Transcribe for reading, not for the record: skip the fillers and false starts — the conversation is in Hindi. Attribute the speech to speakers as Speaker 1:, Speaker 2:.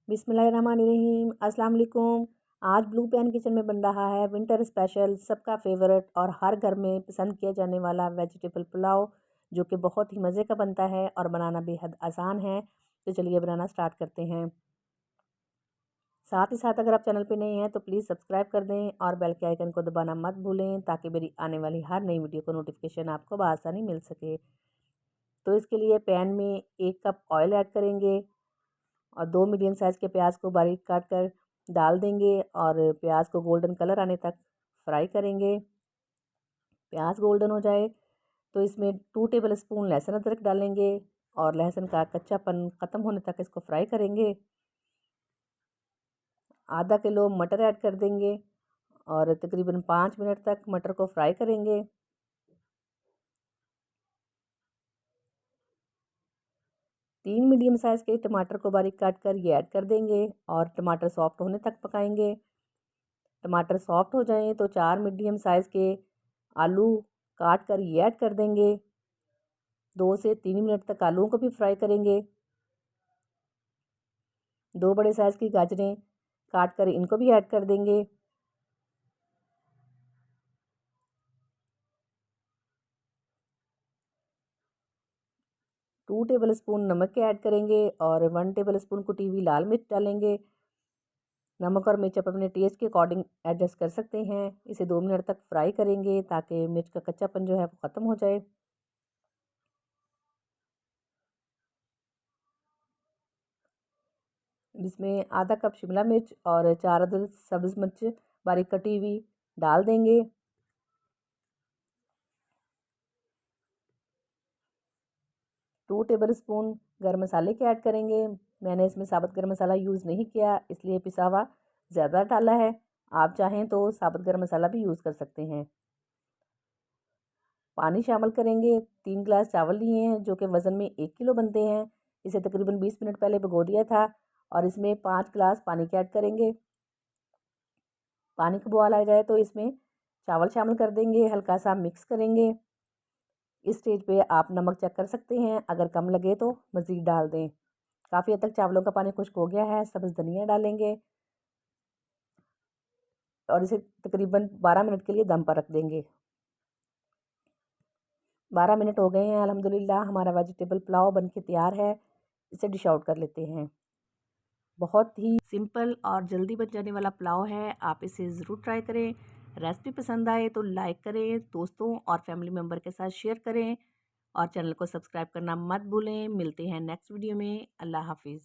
Speaker 1: बिस्मिल्लाहिर्रहमानिर्रहीम। अस्सलाम वालेकुम। आज ब्लू पैन किचन में बन रहा है विंटर स्पेशल, सबका फेवरेट और हर घर में पसंद किया जाने वाला वेजिटेबल पुलाव, जो कि बहुत ही मज़े का बनता है और बनाना बेहद आसान है। तो चलिए बनाना स्टार्ट करते हैं। साथ ही साथ अगर आप चैनल पे नए हैं तो प्लीज़ सब्सक्राइब कर दें और बेल के आइकन को दबाना मत भूलें, ताकि मेरी आने वाली हर नई वीडियो को नोटिफिकेशन आपको बआसानी मिल सके। तो इसके लिए पैन में 1 कप ऑयल ऐड करेंगे और 2 मीडियम साइज़ के प्याज को बारीक काट कर डाल देंगे और प्याज को गोल्डन कलर आने तक फ्राई करेंगे। प्याज गोल्डन हो जाए तो इसमें 2 टेबल स्पून लहसुन अदरक डालेंगे और लहसुन का कच्चापन ख़त्म होने तक इसको फ्राई करेंगे। आधा किलो मटर ऐड कर देंगे और तकरीबन 5 मिनट तक मटर को फ्राई करेंगे। 3 मीडियम साइज़ के टमाटर को बारीक काट कर ये ऐड कर देंगे और टमाटर सॉफ्ट होने तक पकाएंगे। टमाटर सॉफ्ट हो जाएं तो 4 मीडियम साइज़ के आलू काट कर ये ऐड कर देंगे। 2 से 3 मिनट तक आलूओं को भी फ्राई करेंगे। 2 बड़े साइज़ की गाजरें काट कर इनको भी ऐड कर देंगे। टू टेबल स्पून नमक के ऐड करेंगे और 1 टेबल स्पून कुटी हुई लाल मिर्च डालेंगे। नमक और मिर्च आप अपने टेस्ट के अकॉर्डिंग एडजस्ट कर सकते हैं। इसे 2 मिनट तक फ्राई करेंगे ताकि मिर्च का कच्चापन जो है वो ख़त्म हो जाए। इसमें आधा कप शिमला मिर्च और 4 अदद सब्ज़ मिर्च बारीक कटी हुई डाल देंगे। 2 टेबल स्पून गरम मसाले के ऐड करेंगे। मैंने इसमें साबुत गरम मसाला यूज़ नहीं किया, इसलिए पिसा हुआ ज़्यादा डाला है। आप चाहें तो साबुत गरम मसाला भी यूज़ कर सकते हैं। पानी शामिल करेंगे। 3 गिलास चावल लिए हैं जो कि वज़न में 1 किलो बनते हैं। इसे तकरीबन 20 मिनट पहले भिगो दिया था और इसमें 5 गिलास पानी के ऐड करेंगे। पानी को बॉयल आ जाए तो इसमें चावल शामिल कर देंगे, हल्का सा मिक्स करेंगे। इस स्टेज पे आप नमक चेक कर सकते हैं, अगर कम लगे तो मज़ीद डाल दें। काफ़ी हद तक चावलों का पानी खुश्क हो गया है। सब्ज़ धनिया डालेंगे और इसे तकरीबन 12 मिनट के लिए दम पर रख देंगे। 12 मिनट हो गए हैं। अल्हम्दुलिल्लाह हमारा वेजिटेबल पुलाव बनके तैयार है। इसे डिश आउट कर लेते हैं। बहुत ही सिंपल और जल्दी बन जाने वाला पुलाव है, आप इसे ज़रूर ट्राई करें। रेसिपी पसंद आए तो लाइक करें, दोस्तों और फैमिली मेम्बर के साथ शेयर करें और चैनल को सब्सक्राइब करना मत भूलें। मिलते हैं नेक्स्ट वीडियो में। अल्लाह हाफिज़।